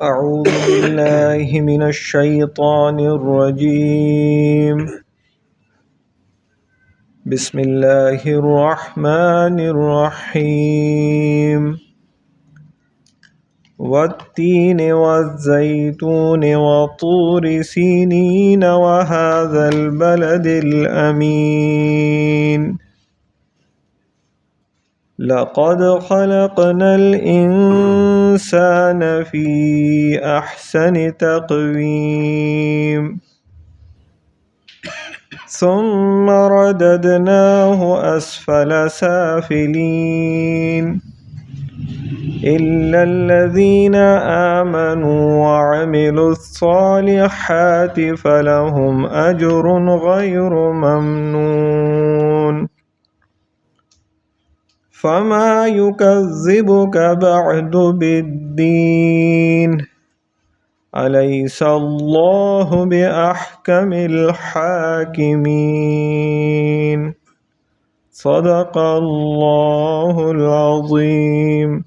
أعوذ بالله من الشيطان الرجيم. بسم الله الرحمن الرحيم. والتين والزيتون وطور سينين وهذا البلد الأمين. لقد خلقنا الإنسان في أحسن تقويم ثم رددناه أسفل سافلين إلا الذين آمنوا وعملوا الصالحات فلهم أجر غير ممنون. فما يكذبك بعد بالدين؟ أليس الله بأحكم الحاكمين؟ صدق الله العظيم.